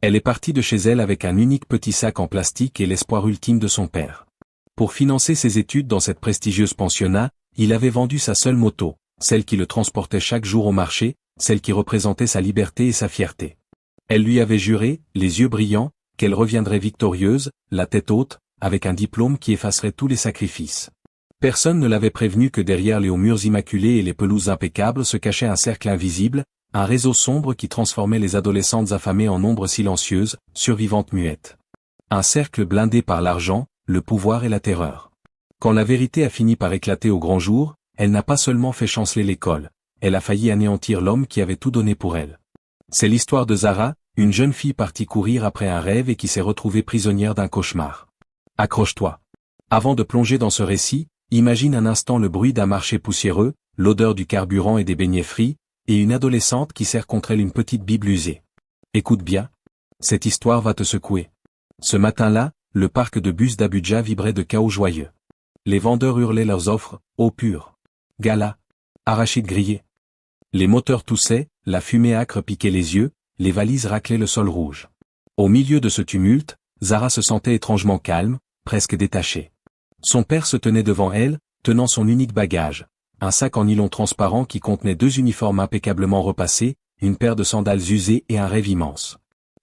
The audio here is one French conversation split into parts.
Elle est partie de chez elle avec un unique petit sac en plastique et l'espoir ultime de son père. Pour financer ses études dans cette prestigieuse pensionnat, il avait vendu sa seule moto, celle qui le transportait chaque jour au marché, celle qui représentait sa liberté et sa fierté. Elle lui avait juré, les yeux brillants, qu'elle reviendrait victorieuse, la tête haute, avec un diplôme qui effacerait tous les sacrifices. Personne ne l'avait prévenu que derrière les hauts murs immaculés et les pelouses impeccables se cachait un cercle invisible, un réseau sombre qui transformait les adolescentes affamées en ombres silencieuses, survivantes muettes. Un cercle blindé par l'argent, le pouvoir et la terreur. Quand la vérité a fini par éclater au grand jour, elle n'a pas seulement fait chanceler l'école, elle a failli anéantir l'homme qui avait tout donné pour elle. C'est l'histoire de Zara, une jeune fille partie courir après un rêve et qui s'est retrouvée prisonnière d'un cauchemar. Accroche-toi. Avant de plonger dans ce récit, imagine un instant le bruit d'un marché poussiéreux, l'odeur du carburant et des beignets frits, et une adolescente qui serre contre elle une petite Bible usée. Écoute bien. Cette histoire va te secouer. Ce matin-là, le parc de bus d'Abuja vibrait de chaos joyeux. Les vendeurs hurlaient leurs offres, eau pure, gala, arachides grillés. Les moteurs toussaient, la fumée âcre piquait les yeux, les valises raclaient le sol rouge. Au milieu de ce tumulte, Zara se sentait étrangement calme, presque détachée. Son père se tenait devant elle, tenant son unique bagage, un sac en nylon transparent qui contenait 2 uniformes impeccablement repassés, une paire de sandales usées et un rêve immense.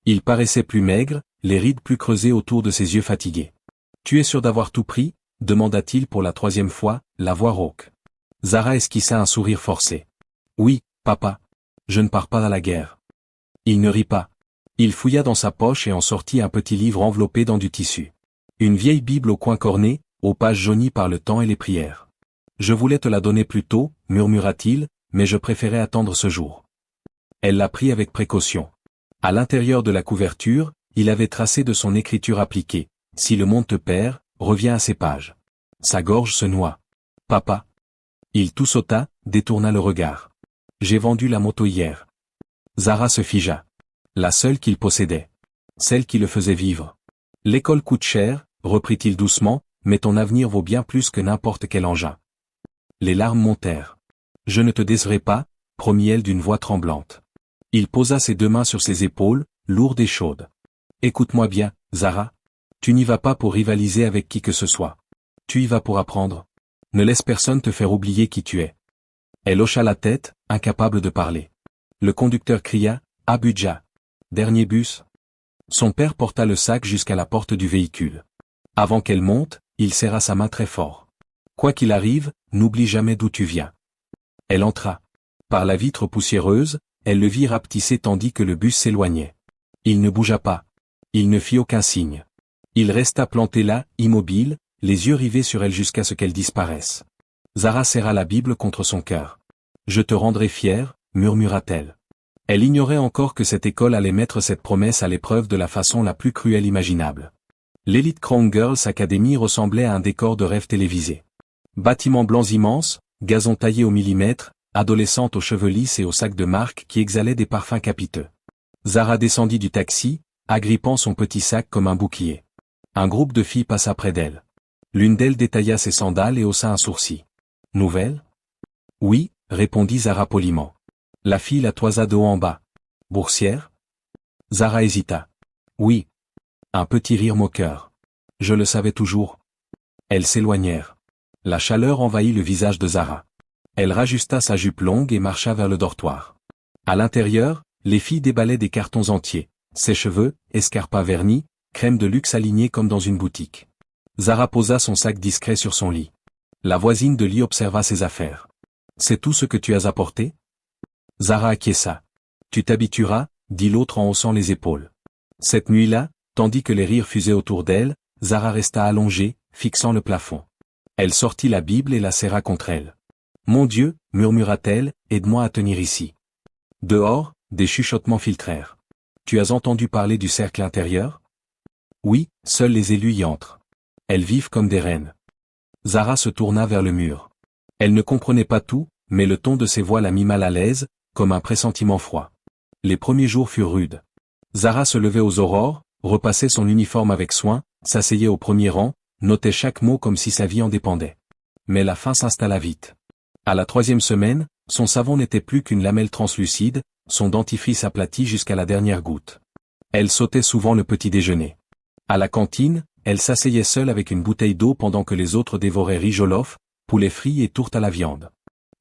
Il paraissait plus maigre, les rides plus creusées autour de ses yeux fatigués. « Tu es sûr d'avoir tout pris ?» demanda-t-il pour la 3e fois, la voix rauque. Zara esquissa un sourire forcé. « Oui, papa. Je ne pars pas à la guerre. » Il ne rit pas. Il fouilla dans sa poche et en sortit un petit livre enveloppé dans du tissu. Une vieille Bible au coin corné, aux pages jaunies par le temps et les prières. « Je voulais te la donner plus tôt, murmura-t-il, mais je préférais attendre ce jour. » Elle la prit avec précaution. À l'intérieur de la couverture, il avait tracé de son écriture appliquée. « Si le monde te perd, reviens à ces pages. » Sa gorge se noua. « Papa. » Il toussauta, détourna le regard. « J'ai vendu la moto hier. » Zara se figea. La seule qu'il possédait. Celle qui le faisait vivre. « L'école coûte cher, reprit-il doucement, mais ton avenir vaut bien plus que n'importe quel engin. » Les larmes montèrent. « Je ne te décerai pas, promit-elle d'une voix tremblante. Il posa ses 2 mains sur ses épaules, lourdes et chaudes. « Écoute-moi bien, Zara. Tu n'y vas pas pour rivaliser avec qui que ce soit. Tu y vas pour apprendre. Ne laisse personne te faire oublier qui tu es. » Elle hocha la tête, incapable de parler. Le conducteur cria, « Abuja. Dernier bus. » Son père porta le sac jusqu'à la porte du véhicule. Avant qu'elle monte, il serra sa main très fort. « Quoi qu'il arrive, n'oublie jamais d'où tu viens. » Elle entra. Par la vitre poussiéreuse, elle le vit rapetisser tandis que le bus s'éloignait. Il ne bougea pas. Il ne fit aucun signe. Il resta planté là, immobile, les yeux rivés sur elle jusqu'à ce qu'elle disparaisse. Zara serra la Bible contre son cœur. « Je te rendrai fière, » murmura-t-elle. Elle ignorait encore que cette école allait mettre cette promesse à l'épreuve de la façon la plus cruelle imaginable. L'Elite Crown Girls Academy ressemblait à un décor de rêve télévisé. Bâtiments blancs immenses, gazon taillé au millimètre, adolescentes aux cheveux lisses et aux sacs de marque qui exhalaient des parfums capiteux. Zara descendit du taxi, agrippant son petit sac comme un bouclier. Un groupe de filles passa près d'elle. L'une d'elles détailla ses sandales et haussa un sourcil. « Nouvelle ? » ?»« Oui, » répondit Zara poliment. La fille la toisa de haut en bas. « Boursière ?» Zara hésita. « Oui. » Un petit rire moqueur. « Je le savais toujours. » Elles s'éloignèrent. La chaleur envahit le visage de Zara. Elle rajusta sa jupe longue et marcha vers le dortoir. À l'intérieur, les filles déballaient des cartons entiers. Sèche-cheveux, escarpins vernis, crème de luxe alignée comme dans une boutique. Zara posa son sac discret sur son lit. La voisine de lit observa ses affaires. « C'est tout ce que tu as apporté ?» Zara acquiesça. « Tu t'habitueras, » dit l'autre en haussant les épaules. Cette nuit-là, tandis que les rires fusaient autour d'elle, Zara resta allongée, fixant le plafond. Elle sortit la Bible et la serra contre elle. « Mon Dieu, » murmura-t-elle, « aide-moi à tenir ici. » Dehors, des chuchotements filtrèrent. « Tu as entendu parler du cercle intérieur ? » Oui, seuls les élus y entrent. Elles vivent comme des reines. Zara se tourna vers le mur. Elle ne comprenait pas tout, mais le ton de ses voix la mit mal à l'aise, comme un pressentiment froid. Les premiers jours furent rudes. Zara se levait aux aurores, repassait son uniforme avec soin, s'asseyait au premier rang, notait chaque mot comme si sa vie en dépendait. Mais la faim s'installa vite. À la 3e semaine, son savon n'était plus qu'une lamelle translucide, son dentifrice aplati jusqu'à la dernière goutte. Elle sautait souvent le petit déjeuner. À la cantine, elle s'asseyait seule avec une bouteille d'eau pendant que les autres dévoraient riz jollof, poulet frit et tourte à la viande.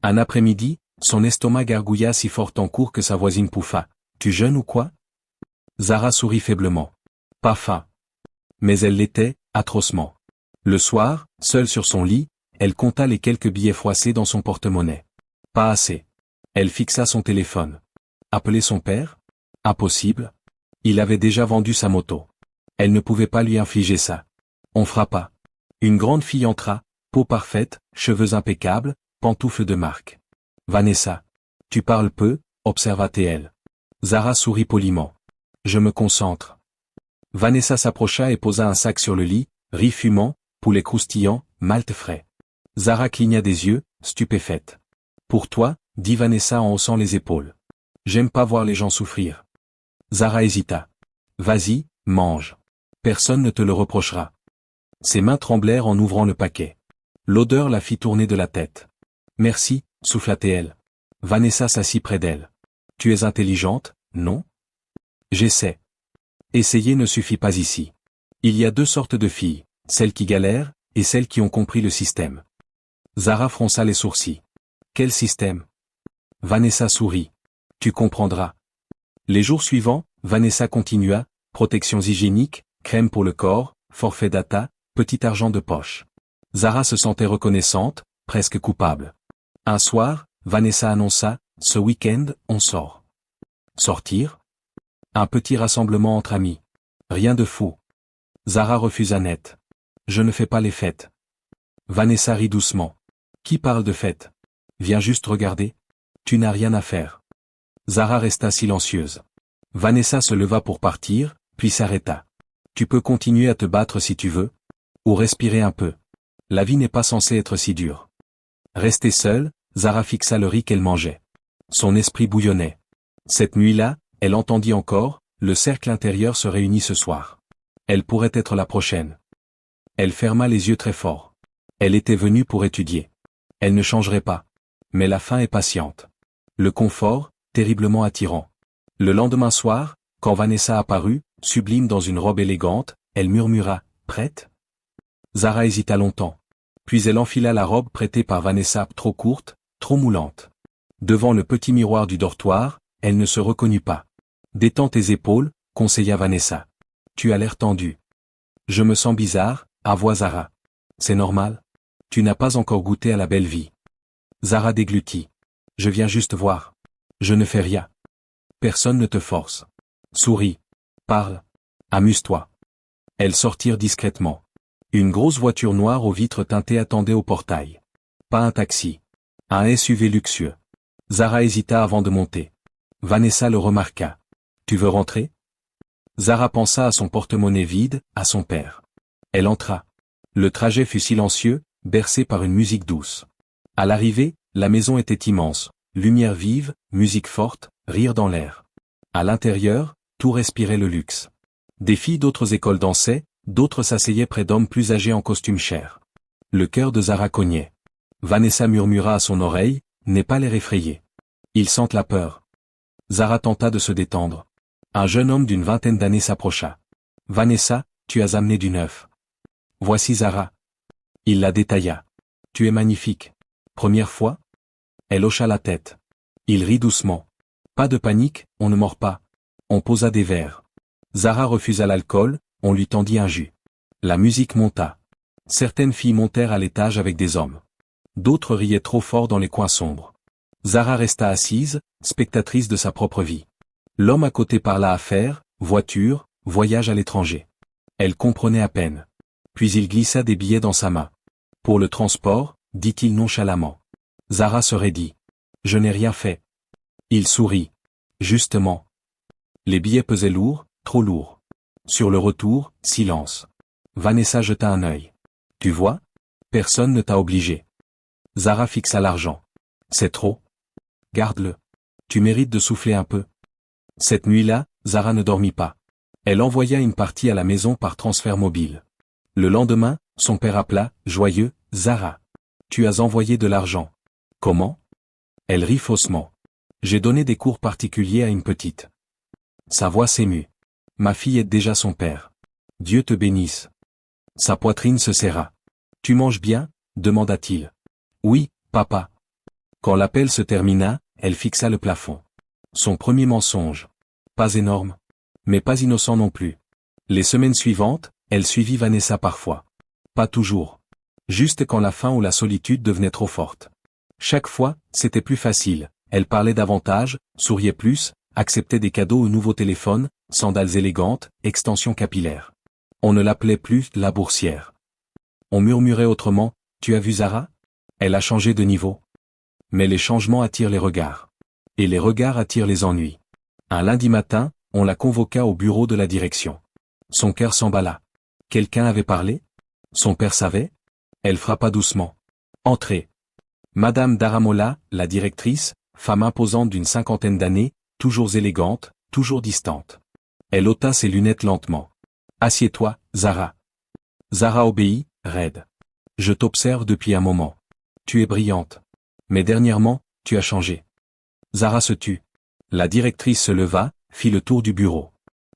Un après-midi, son estomac gargouilla si fort en cours que sa voisine pouffa. « Tu jeûnes ou quoi ?» Zara sourit faiblement. Pas faim. Mais elle l'était, atrocement. Le soir, seule sur son lit, elle compta les quelques billets froissés dans son porte-monnaie. Pas assez. Elle fixa son téléphone. Appeler son père? Impossible. Il avait déjà vendu sa moto. Elle ne pouvait pas lui infliger ça. On frappa. Une grande fille entra, peau parfaite, cheveux impeccables, pantoufles de marque. Vanessa. Tu parles peu, observa-t-elle. Zara sourit poliment. Je me concentre. Vanessa s'approcha et posa un sac sur le lit, riz fumant, poulet croustillant, malt frais. Zara cligna des yeux, stupéfaite. Pour toi, dit Vanessa en haussant les épaules. J'aime pas voir les gens souffrir. Zara hésita. Vas-y, mange. Personne ne te le reprochera. Ses mains tremblèrent en ouvrant le paquet. L'odeur la fit tourner de la tête. Merci, souffla-t-elle. Vanessa s'assit près d'elle. Tu es intelligente, non? J'essaie. Essayer ne suffit pas ici. Il y a deux sortes de filles, celles qui galèrent, et celles qui ont compris le système. Zara fronça les sourcils. Quel système? Vanessa sourit. Tu comprendras. Les jours suivants, Vanessa continua, protections hygiéniques, crème pour le corps, forfait data, petit argent de poche. Zara se sentait reconnaissante, presque coupable. Un soir, Vanessa annonça, ce week-end, on sort. Sortir? Un petit rassemblement entre amis. Rien de fou. Zara refusa net. Je ne fais pas les fêtes. Vanessa rit doucement. Qui parle de fêtes? Viens juste regarder. Tu n'as rien à faire. Zara resta silencieuse. Vanessa se leva pour partir, puis s'arrêta. Tu peux continuer à te battre si tu veux. Ou respirer un peu. La vie n'est pas censée être si dure. Restée seule, Zara fixa le riz qu'elle mangeait. Son esprit bouillonnait. Cette nuit-là, elle entendit encore, le cercle intérieur se réunit ce soir. Elle pourrait être la prochaine. Elle ferma les yeux très fort. Elle était venue pour étudier. Elle ne changerait pas. Mais la faim est patiente. Le confort, terriblement attirant. Le lendemain soir, quand Vanessa apparut, sublime dans une robe élégante, elle murmura, « Prête ?» Zara hésita longtemps. Puis elle enfila la robe prêtée par Vanessa, trop courte, trop moulante. Devant le petit miroir du dortoir, elle ne se reconnut pas. « Détends tes épaules, conseilla Vanessa. Tu as l'air tendu. Je me sens bizarre, avoua Zara. C'est normal. Tu n'as pas encore goûté à la belle vie. Zara déglutit. Je viens juste voir. Je ne fais rien. Personne ne te force. Souris. Parle. Amuse-toi. Elles sortirent discrètement. Une grosse voiture noire aux vitres teintées attendait au portail. Pas un taxi. Un SUV luxueux. Zara hésita avant de monter. Vanessa le remarqua. Tu veux rentrer? Zara pensa à son porte-monnaie vide, à son père. Elle entra. Le trajet fut silencieux, bercé par une musique douce. À l'arrivée, la maison était immense, lumière vive, musique forte, rire dans l'air. À l'intérieur, tout respirait le luxe. Des filles d'autres écoles dansaient, d'autres s'asseyaient près d'hommes plus âgés en costume cher. Le cœur de Zara cognait. Vanessa murmura à son oreille, n'aie pas l'air effrayé. Ils sentent la peur. Zara tenta de se détendre. Un jeune homme d'une vingtaine d'années s'approcha. Vanessa, tu as amené du neuf. Voici Zara. Il la détailla. Tu es magnifique. Première fois? Elle hocha la tête. Il rit doucement. Pas de panique, on ne mord pas. On posa des verres. Zara refusa l'alcool, on lui tendit un jus. La musique monta. Certaines filles montèrent à l'étage avec des hommes. D'autres riaient trop fort dans les coins sombres. Zara resta assise, spectatrice de sa propre vie. L'homme à côté parla affaires, voiture, voyage à l'étranger. Elle comprenait à peine. Puis il glissa des billets dans sa main. Pour le transport, dit-il nonchalamment. Zara se raidit. Je n'ai rien fait. Il sourit. Justement. Les billets pesaient lourd, trop lourd. Sur le retour, silence. Vanessa jeta un œil. Tu vois? Personne ne t'a obligé. Zara fixa l'argent. C'est trop. Garde-le. Tu mérites de souffler un peu. Cette nuit-là, Zara ne dormit pas. Elle envoya une partie à la maison par transfert mobile. Le lendemain, son père appela, joyeux, Zara. Tu as envoyé de l'argent. Comment? Elle rit faussement. J'ai donné des cours particuliers à une petite. Sa voix s'émut. Ma fille aide déjà son père. Dieu te bénisse. Sa poitrine se serra. Tu manges bien? Demanda-t-il. Oui, papa. Quand l'appel se termina, elle fixa le plafond. Son premier mensonge. Pas énorme. Mais pas innocent non plus. Les semaines suivantes, elle suivit Vanessa parfois. Pas toujours. Juste quand la faim ou la solitude devenaient trop forte. Chaque fois, c'était plus facile. Elle parlait davantage, souriait plus, acceptait des cadeaux ou nouveaux téléphones, sandales élégantes, extensions capillaires. On ne l'appelait plus la boursière. On murmurait autrement, tu as vu Zara? Elle a changé de niveau. Mais les changements attirent les regards. Et les regards attirent les ennuis. Un lundi matin, on la convoqua au bureau de la direction. Son cœur s'emballa. Quelqu'un avait parlé? Son père savait? Elle frappa doucement. Entrez. Madame Daramola, la directrice, femme imposante d'une cinquantaine d'années, toujours élégante, toujours distante. Elle ôta ses lunettes lentement. Assieds-toi, Zara. Zara obéit, raide. Je t'observe depuis un moment. Tu es brillante. Mais dernièrement, tu as changé. Zara se tut. La directrice se leva, fit le tour du bureau.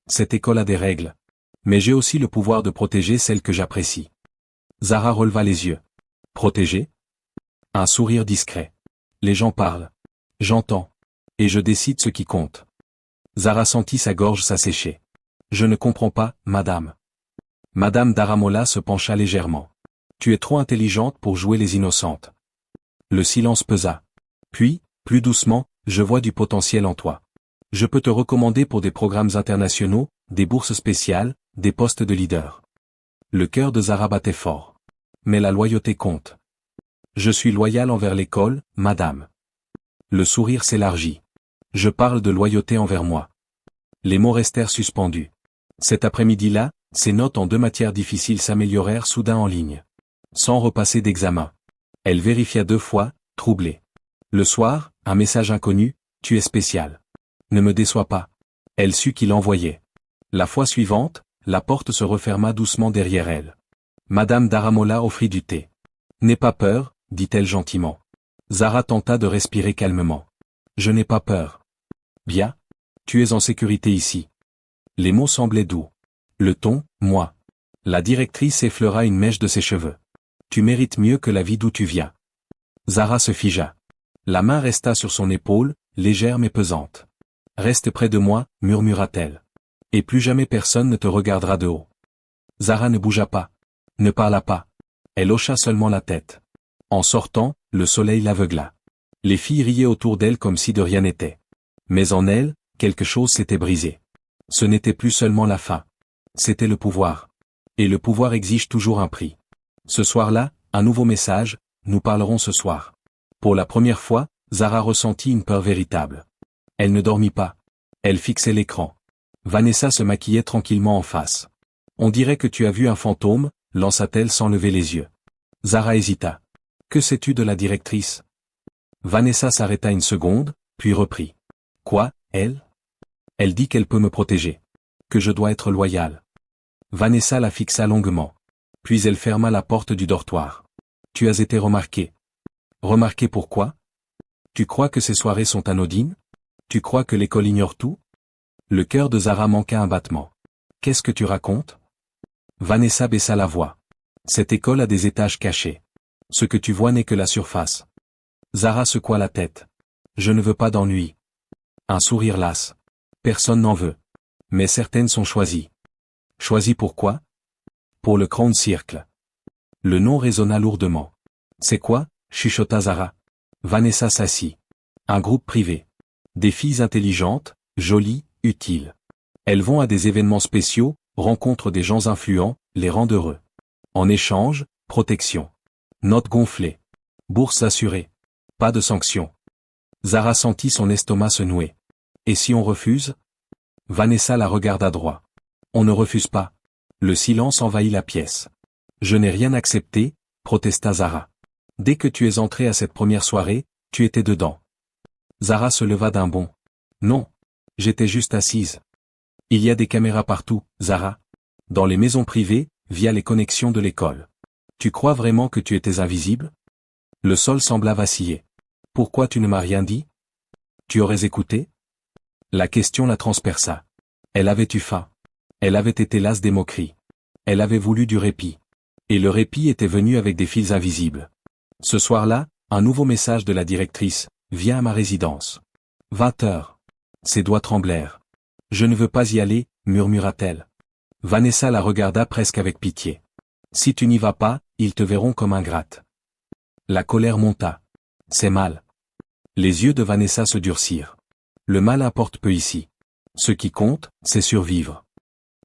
Cette école a des règles. Mais j'ai aussi le pouvoir de protéger celles que j'apprécie. Zara releva les yeux. Protéger? Un sourire discret. Les gens parlent. J'entends. Et je décide ce qui compte. Zara sentit sa gorge s'assécher. Je ne comprends pas, madame. Madame Daramola se pencha légèrement. Tu es trop intelligente pour jouer les innocentes. Le silence pesa. Puis, plus doucement, je vois du potentiel en toi. Je peux te recommander pour des programmes internationaux, des bourses spéciales, des postes de leader. Le cœur de Zara battait fort. Mais la loyauté compte. Je suis loyal envers l'école, madame. Le sourire s'élargit. Je parle de loyauté envers moi. Les mots restèrent suspendus. Cet après-midi-là, ses notes en 2 matières difficiles s'améliorèrent soudain en ligne. Sans repasser d'examen. Elle vérifia 2 fois, troublée. Le soir, un message inconnu, tu es spécial. Ne me déçois pas. Elle sut qui l'envoyait. La fois suivante, la porte se referma doucement derrière elle. Madame Daramola offrit du thé. N'aie pas peur, dit-elle gentiment. Zara tenta de respirer calmement. Je n'ai pas peur. Bien. Tu es en sécurité ici. Les mots semblaient doux. Le ton, moi. La directrice effleura une mèche de ses cheveux. Tu mérites mieux que la vie d'où tu viens. Zara se figea. La main resta sur son épaule, légère mais pesante. Reste près de moi, murmura-t-elle. Et plus jamais personne ne te regardera de haut. Zara ne bougea pas. Ne parla pas. Elle hocha seulement la tête. En sortant, le soleil l'aveugla. Les filles riaient autour d'elle comme si de rien n'était. Mais en elle, quelque chose s'était brisé. Ce n'était plus seulement la faim. C'était le pouvoir. Et le pouvoir exige toujours un prix. Ce soir-là, un nouveau message, nous parlerons ce soir. Pour la première fois, Zara ressentit une peur véritable. Elle ne dormit pas. Elle fixait l'écran. Vanessa se maquillait tranquillement en face. On dirait que tu as vu un fantôme, lança-t-elle sans lever les yeux. Zara hésita. Que sais-tu de la directrice? Vanessa s'arrêta une seconde, puis reprit. Quoi, elle? Elle dit qu'elle peut me protéger. Que je dois être loyal. Vanessa la fixa longuement. Puis elle ferma la porte du dortoir. Tu as été remarqué. Remarqué pourquoi? Tu crois que ces soirées sont anodines? Tu crois que l'école ignore tout? Le cœur de Zara manqua un battement. Qu'est-ce que tu racontes? Vanessa baissa la voix. Cette école a des étages cachés. Ce que tu vois n'est que la surface. Zara secoua la tête. Je ne veux pas d'ennui. Un sourire lasse. Personne n'en veut. Mais certaines sont choisies. Choisies pourquoi? Pour le Crown Circle. Le nom résonna lourdement. C'est quoi? Chuchota Zara. Vanessa s'assit. Un groupe privé. Des filles intelligentes, jolies, utiles. Elles vont à des événements spéciaux, rencontrent des gens influents, les rendent heureux. En échange, protection. Notes gonflées. Bourse assurée. Pas de sanctions. Zara sentit son estomac se nouer. Et si on refuse? Vanessa la regarda droit. On ne refuse pas. Le silence envahit la pièce. Je n'ai rien accepté, protesta Zara. Dès que tu es entrée à cette première soirée, tu étais dedans. Zara se leva d'un bond. Non. J'étais juste assise. Il y a des caméras partout, Zara. Dans les maisons privées, via les connexions de l'école. Tu crois vraiment que tu étais invisible? Le sol sembla vaciller. Pourquoi tu ne m'as rien dit? Tu aurais écouté? La question la transperça. Elle avait eu faim. Elle avait été lasse des moqueries. Elle avait voulu du répit. Et le répit était venu avec des fils invisibles. Ce soir-là, un nouveau message de la directrice: viens à ma résidence. 20 h. Ses doigts tremblèrent. Je ne veux pas y aller, murmura-t-elle. Vanessa la regarda presque avec pitié. Si tu n'y vas pas, ils te verront comme ingrate. La colère monta. C'est mal. Les yeux de Vanessa se durcirent. Le mal importe peu ici. Ce qui compte, c'est survivre.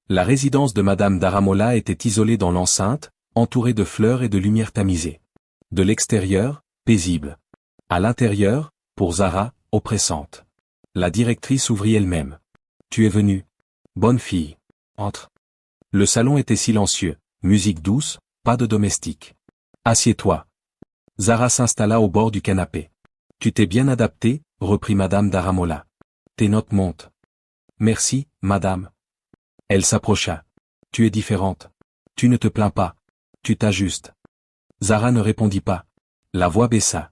La résidence de Madame Daramola était isolée dans l'enceinte, entourée de fleurs et de lumières tamisées. De l'extérieur, paisible. À l'intérieur, pour Zara, oppressante. La directrice ouvrit elle-même. Tu es venue. Bonne fille. Entre. Le salon était silencieux, musique douce, pas de domestique. Assieds-toi. Zara s'installa au bord du canapé. Tu t'es bien adaptée, reprit Madame Daramola. Tes notes montent. Merci, madame. Elle s'approcha. Tu es différente. Tu ne te plains pas. Tu t'ajustes. Zara ne répondit pas. La voix baissa.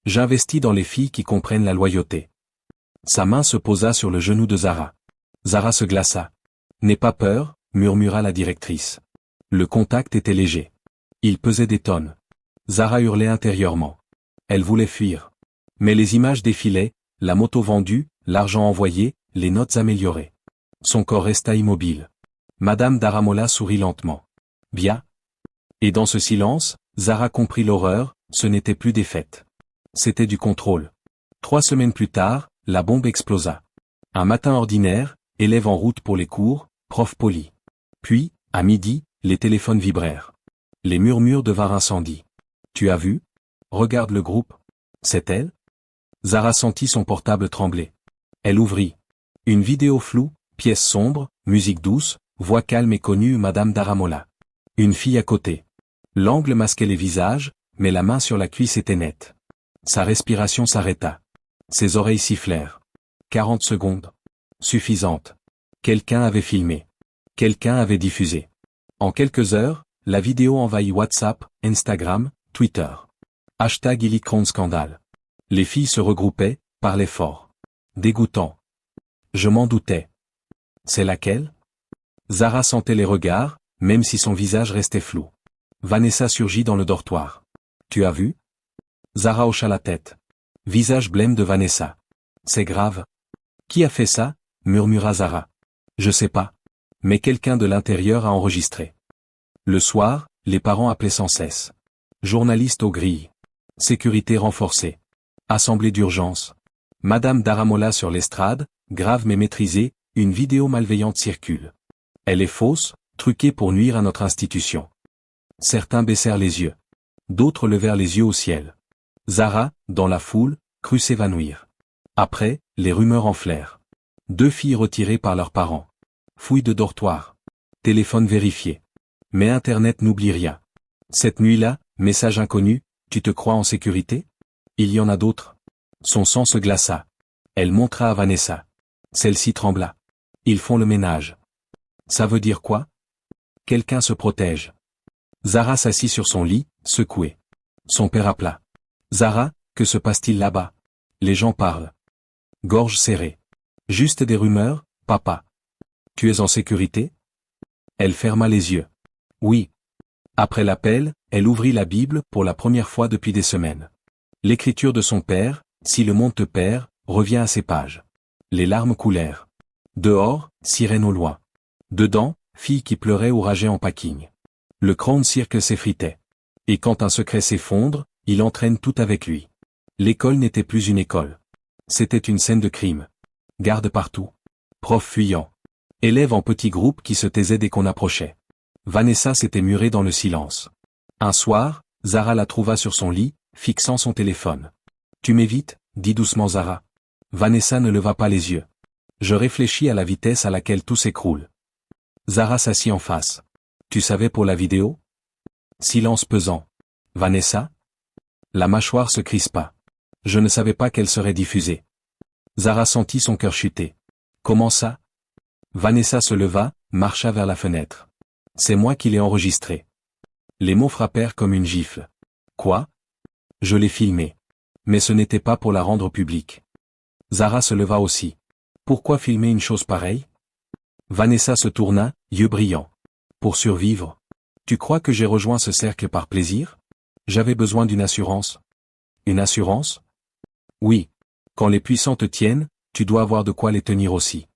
J'investis dans les filles qui comprennent la loyauté. Sa main se posa sur le genou de Zara. Zara se glaça. N'aie pas peur, murmura la directrice. Le contact était léger. Il pesait des tonnes. Zara hurlait intérieurement. Elle voulait fuir. Mais les images défilaient, la moto vendue, l'argent envoyé, les notes améliorées. Son corps resta immobile. Madame Daramola sourit lentement. Bien. Et dans ce silence, Zara comprit l'horreur, ce n'était plus des fêtes. C'était du contrôle. 3 semaines plus tard, la bombe explosa. Un matin ordinaire, élève en route pour les cours, prof poli. Puis, à midi, les téléphones vibrèrent. Les murmures devinrent incendies. Tu as vu? Regarde le groupe. C'est elle? Zara sentit son portable trembler. Elle ouvrit. Une vidéo floue, pièce sombre, musique douce, voix calme et connue Madame Daramola. Une fille à côté. L'angle masquait les visages, mais la main sur la cuisse était nette. Sa respiration s'arrêta. Ses oreilles sifflèrent. 40 secondes. Suffisante. Quelqu'un avait filmé. Quelqu'un avait diffusé. En quelques heures, la vidéo envahit WhatsApp, Instagram, Twitter. Hashtag Illicron scandale. Les filles se regroupaient, parlaient fort. Dégoûtant. Je m'en doutais. C'est laquelle? Zara sentait les regards, même si son visage restait flou. Vanessa surgit dans le dortoir. Tu as vu? Zara hocha la tête. Visage blême de Vanessa. C'est grave. Qui a fait ça? Murmura Zara. Je sais pas. Mais quelqu'un de l'intérieur a enregistré. Le soir, les parents appelaient sans cesse. Journaliste aux grilles. Sécurité renforcée. Assemblée d'urgence. Madame Daramola sur l'estrade, grave mais maîtrisée, une vidéo malveillante circule. Elle est fausse, truquée pour nuire à notre institution. Certains baissèrent les yeux. D'autres levèrent les yeux au ciel. Zara, dans la foule, crut s'évanouir. Après, les rumeurs enflèrent. 2 filles retirées par leurs parents. Fouille de dortoir. Téléphone vérifié. Mais Internet n'oublie rien. Cette nuit-là, message inconnu, tu te crois en sécurité? Il y en a d'autres. Son sang se glaça. Elle montra à Vanessa. Celle-ci trembla. Ils font le ménage. Ça veut dire quoi? Quelqu'un se protège. Zara s'assit sur son lit, secouée. Son père appela. Zara, que se passe-t-il là-bas? Les gens parlent. Gorge serrée. Juste des rumeurs, papa. Tu es en sécurité? Elle ferma les yeux. Oui. Après l'appel, elle ouvrit la Bible pour la première fois depuis des semaines. L'écriture de son père, si le monde te perd, revient à ses pages. Les larmes coulèrent. Dehors, sirène au loin. Dedans, fille qui pleurait ou rageait en packing. Le Crown Circle s'effritait. Et quand un secret s'effondre, il entraîne tout avec lui. L'école n'était plus une école. C'était une scène de crime. Garde partout. Prof fuyant. Élèves en petits groupes qui se taisaient dès qu'on approchait. Vanessa s'était murée dans le silence. Un soir, Zara la trouva sur son lit, fixant son téléphone. Tu m'évites, dit doucement Zara. Vanessa ne leva pas les yeux. Je réfléchis à la vitesse à laquelle tout s'écroule. Zara s'assit en face. Tu savais pour la vidéo? Silence pesant. Vanessa? La mâchoire se crispa. Je ne savais pas qu'elle serait diffusée. Zara sentit son cœur chuter. Comment ça? Vanessa se leva, marcha vers la fenêtre. C'est moi qui l'ai enregistré. Les mots frappèrent comme une gifle. Quoi? Je l'ai filmé. Mais ce n'était pas pour la rendre publique. Zara se leva aussi. Pourquoi filmer une chose pareille? Vanessa se tourna, yeux brillants. Pour survivre. Tu crois que j'ai rejoint ce cercle par plaisir? J'avais besoin d'une assurance. Une assurance? Oui. Quand les puissants te tiennent, tu dois avoir de quoi les tenir aussi.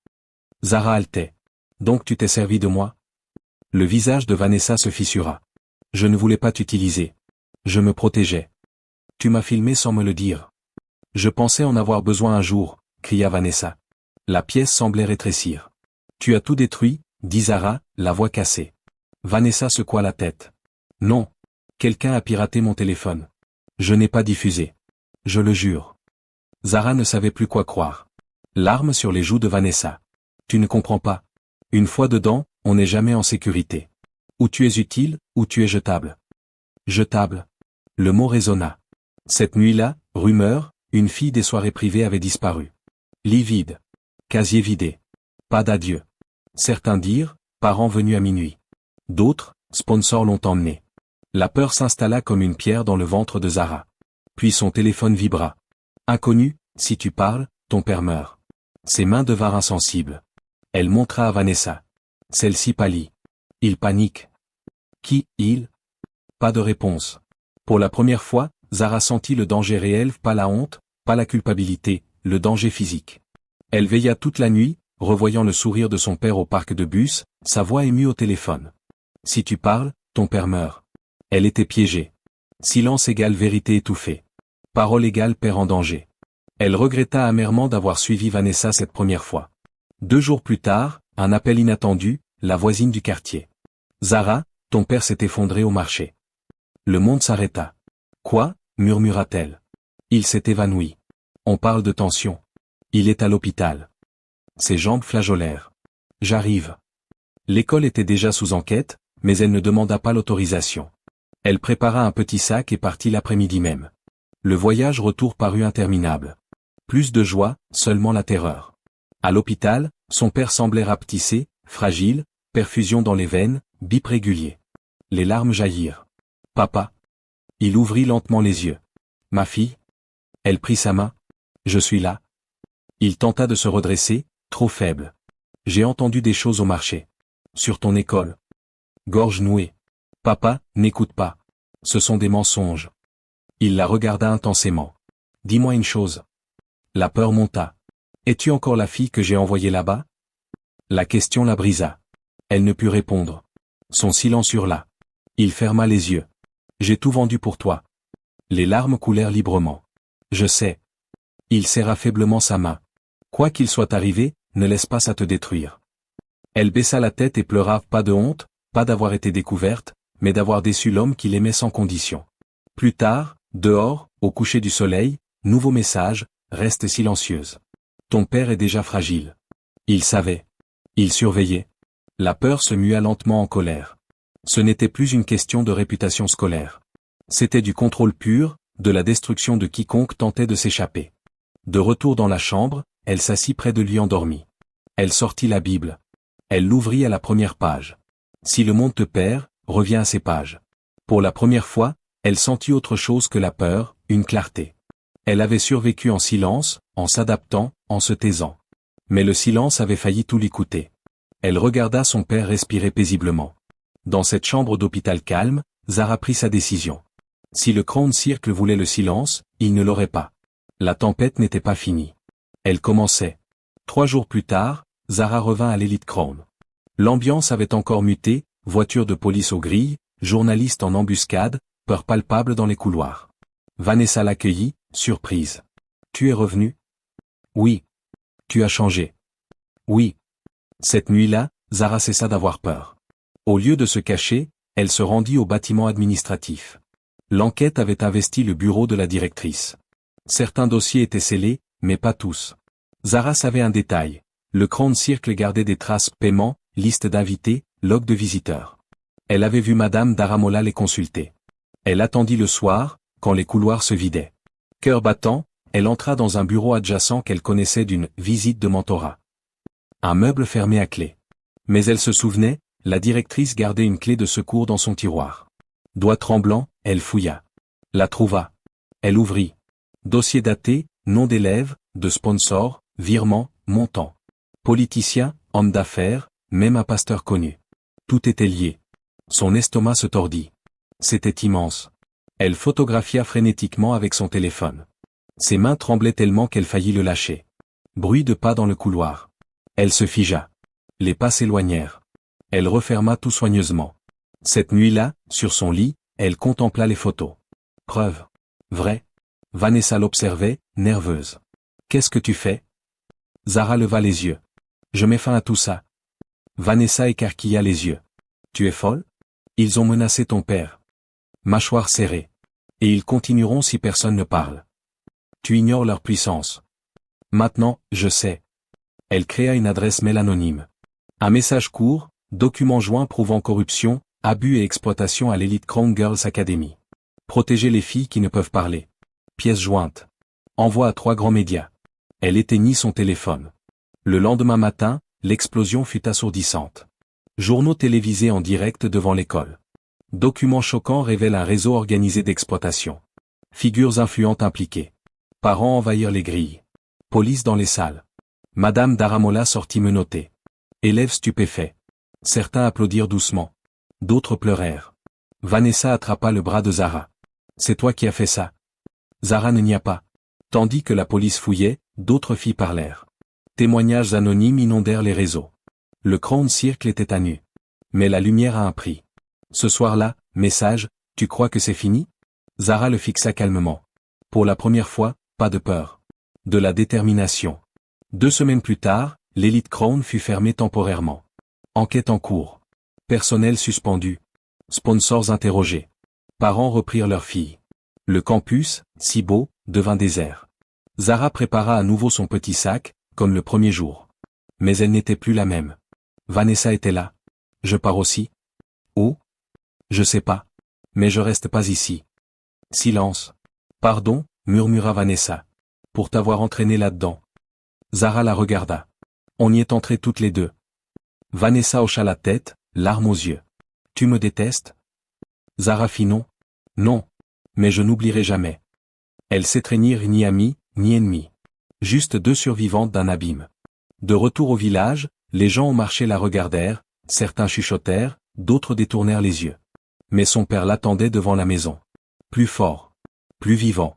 Zara haletait. Donc tu t'es servi de moi? Le visage de Vanessa se fissura. Je ne voulais pas t'utiliser. Je me protégeais. Tu m'as filmé sans me le dire. Je pensais en avoir besoin un jour, cria Vanessa. La pièce semblait rétrécir. Tu as tout détruit, dit Zara, la voix cassée. Vanessa secoua la tête. Non. Quelqu'un a piraté mon téléphone. Je n'ai pas diffusé. Je le jure. Zara ne savait plus quoi croire. Larmes sur les joues de Vanessa. Tu ne comprends pas. Une fois dedans, on n'est jamais en sécurité. Ou tu es utile, ou tu es jetable. Jetable. Le mot résonna. Cette nuit-là, rumeur, une fille des soirées privées avait disparu. Lit vide. Casier vidé. Pas d'adieu. Certains dirent, parents venus à minuit. D'autres, sponsors l'ont emmené. La peur s'installa comme une pierre dans le ventre de Zara. Puis son téléphone vibra. Inconnu, si tu parles, ton père meurt. Ses mains devinrent insensibles. Elle montra à Vanessa. Celle-ci pâlit. Il panique. Qui, il? Pas de réponse. Pour la première fois, Zara sentit le danger réel, pas la honte, pas la culpabilité, le danger physique. Elle veilla toute la nuit, revoyant le sourire de son père au parc de bus, sa voix émue au téléphone. Si tu parles, ton père meurt. Elle était piégée. Silence égale vérité étouffée. Parole égale père en danger. Elle regretta amèrement d'avoir suivi Vanessa cette première fois. 2 jours plus tard, un appel inattendu, la voisine du quartier. Zara, ton père s'est effondré au marché. Le monde s'arrêta. Quoi? Murmura-t-elle. Il s'est évanoui. On parle de tension. Il est à l'hôpital. Ses jambes flageolèrent. J'arrive. L'école était déjà sous enquête, mais elle ne demanda pas l'autorisation. Elle prépara un petit sac et partit l'après-midi même. Le voyage retour parut interminable. Plus de joie, seulement la terreur. À l'hôpital, son père semblait rapetissé, fragile, perfusion dans les veines, bip régulier. Les larmes jaillirent. Papa. Il ouvrit lentement les yeux. Ma fille? Elle prit sa main. Je suis là. Il tenta de se redresser, trop faible. J'ai entendu des choses au marché. Sur ton école. Gorge nouée. Papa, n'écoute pas. Ce sont des mensonges. Il la regarda intensément. Dis-moi une chose. La peur monta. Es-tu encore la fille que j'ai envoyée là-bas? La question la brisa. Elle ne put répondre. Son silence hurla. Il ferma les yeux. J'ai tout vendu pour toi. Les larmes coulèrent librement. Je sais. Il serra faiblement sa main. Quoi qu'il soit arrivé, ne laisse pas ça te détruire. Elle baissa la tête et pleura, pas de honte, pas d'avoir été découverte, mais d'avoir déçu l'homme qui l'aimait sans condition. Plus tard, dehors, au coucher du soleil, nouveau message, reste silencieuse. Ton père est déjà fragile. Il savait. Il surveillait. La peur se mua lentement en colère. Ce n'était plus une question de réputation scolaire. C'était du contrôle pur, de la destruction de quiconque tentait de s'échapper. De retour dans la chambre, elle s'assit près de lui endormie. Elle sortit la Bible. Elle l'ouvrit à la première page. Si le monde te perd, reviens à ces pages. Pour la première fois, elle sentit autre chose que la peur, une clarté. Elle avait survécu en silence, en s'adaptant, en se taisant. Mais le silence avait failli tout lui coûter. Elle regarda son père respirer paisiblement. Dans cette chambre d'hôpital calme, Zara prit sa décision. Si le Crown Circle voulait le silence, il ne l'aurait pas. La tempête n'était pas finie. Elle commençait. 3 jours plus tard, Zara revint à l'Elite Crown. L'ambiance avait encore muté, voiture de police aux grilles, journalistes en embuscade, peur palpable dans les couloirs. Vanessa l'accueillit, surprise. Tu es revenu? Oui. Tu as changé? Oui. Cette nuit-là, Zara cessa d'avoir peur. Au lieu de se cacher, elle se rendit au bâtiment administratif. L'enquête avait investi le bureau de la directrice. Certains dossiers étaient scellés, mais pas tous. Zara savait un détail. Le Crown Circle gardait des traces paiement, liste d'invités, log de visiteurs. Elle avait vu Madame Daramola les consulter. Elle attendit le soir, quand les couloirs se vidaient. Cœur battant, elle entra dans un bureau adjacent qu'elle connaissait d'une visite de mentorat. Un meuble fermé à clé. Mais elle se souvenait, la directrice gardait une clé de secours dans son tiroir. Doigt tremblant, elle fouilla. La trouva. Elle ouvrit. Dossier daté, nom d'élève, de sponsor, virement, montant. Politicien, homme d'affaires, même un pasteur connu. Tout était lié. Son estomac se tordit. C'était immense. Elle photographia frénétiquement avec son téléphone. Ses mains tremblaient tellement qu'elle faillit le lâcher. Bruit de pas dans le couloir. Elle se figea. Les pas s'éloignèrent. Elle referma tout soigneusement. Cette nuit-là, sur son lit, elle contempla les photos. Preuve. Vrai. Vanessa l'observait, nerveuse. Qu'est-ce que tu fais? Zara leva les yeux. Je mets fin à tout ça. Vanessa écarquilla les yeux. Tu es folle? Ils ont menacé ton père. Mâchoire serrée. Et ils continueront si personne ne parle. Tu ignores leur puissance. Maintenant, je sais. Elle créa une adresse mail anonyme. Un message court, document joint prouvant corruption, abus et exploitation à l'Elite Crown Girls Academy. Protéger les filles qui ne peuvent parler. Pièce jointe. Envoi à 3 grands médias. Elle éteignit son téléphone. Le lendemain matin, l'explosion fut assourdissante. Journaux télévisés en direct devant l'école. Documents choquants révèlent un réseau organisé d'exploitation. Figures influentes impliquées. Parents envahirent les grilles. Police dans les salles. Madame Daramola sortit menottée. Élèves stupéfaits. Certains applaudirent doucement. D'autres pleurèrent. Vanessa attrapa le bras de Zara. C'est toi qui as fait ça. Zara ne nia pas. Tandis que la police fouillait, d'autres filles parlèrent. Témoignages anonymes inondèrent les réseaux. Le Crown Circle était à nu. Mais la lumière a un prix. Ce soir-là, message, tu crois que c'est fini? Zara le fixa calmement. Pour la première fois, pas de peur. De la détermination. 2 semaines plus tard, l'Elite Crown fut fermée temporairement. Enquête en cours. Personnel suspendu. Sponsors interrogés. Parents reprirent leurs filles. Le campus, si beau, devint désert. Zara prépara à nouveau son petit sac, comme le premier jour. Mais elle n'était plus la même. Vanessa était là. Je pars aussi. Où? Je sais pas. Mais je reste pas ici. Silence. Pardon, murmura Vanessa. Pour t'avoir entraîné là-dedans. Zara la regarda. On y est entrés toutes les deux. Vanessa hocha la tête, larmes aux yeux. Tu me détestes? Zara fit non. Non. Mais je n'oublierai jamais. Elles s'étreignirent ni amies, ni ennemies. Juste 2 survivantes d'un abîme. De retour au village, les gens au marché la regardèrent, certains chuchotèrent, d'autres détournèrent les yeux. Mais son père l'attendait devant la maison. Plus fort. Plus vivant.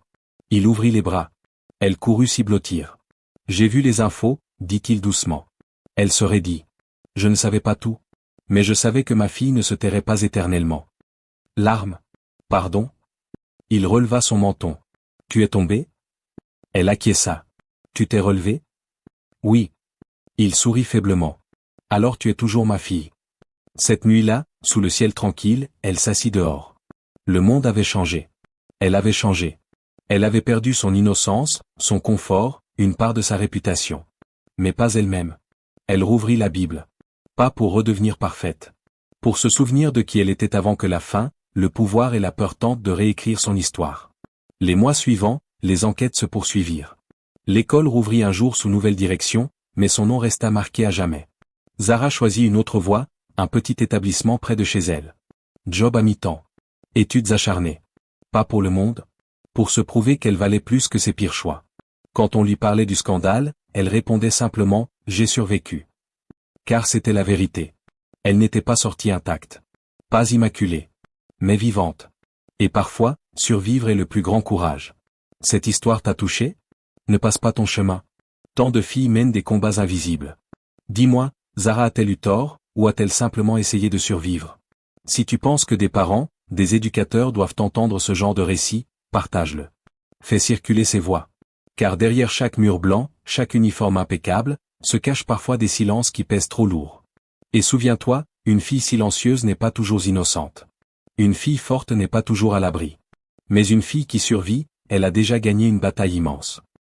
Il ouvrit les bras. Elle courut s'y blottir. J'ai vu les infos, dit-il doucement. Elle se raidit. Je ne savais pas tout. Mais je savais que ma fille ne se tairait pas éternellement. Larmes. Pardon? Il releva son menton. Tu es tombé? Elle acquiesça. Tu t'es relevé? Oui. Il sourit faiblement. Alors tu es toujours ma fille. Cette nuit-là, sous le ciel tranquille, elle s'assit dehors. Le monde avait changé. Elle avait changé. Elle avait perdu son innocence, son confort, une part de sa réputation. Mais pas elle-même. Elle rouvrit la Bible. Pas pour redevenir parfaite. Pour se souvenir de qui elle était avant que la faim, le pouvoir et la peur tentent de réécrire son histoire. Les mois suivants, les enquêtes se poursuivirent. L'école rouvrit un jour sous nouvelle direction, mais son nom resta marqué à jamais. Zara choisit une autre voie, un petit établissement près de chez elle. Job à mi-temps. Études acharnées. Pas pour le monde. Pour se prouver qu'elle valait plus que ses pires choix. Quand on lui parlait du scandale, elle répondait simplement « J'ai survécu ». Car c'était la vérité. Elle n'était pas sortie intacte. Pas immaculée. Mais vivante. Et parfois, survivre est le plus grand courage. Cette histoire t'a touché? Ne passe pas ton chemin. Tant de filles mènent des combats invisibles. Dis-moi, Zara a-t-elle eu tort, ou a-t-elle simplement essayé de survivre? Si tu penses que des parents, des éducateurs doivent entendre ce genre de récit, partage-le. Fais circuler ces voix. Car derrière chaque mur blanc, chaque uniforme impeccable, se cachent parfois des silences qui pèsent trop lourd. Et souviens-toi, une fille silencieuse n'est pas toujours innocente. Une fille forte n'est pas toujours à l'abri. Mais une fille qui survit, elle a déjà gagné une bataille immense.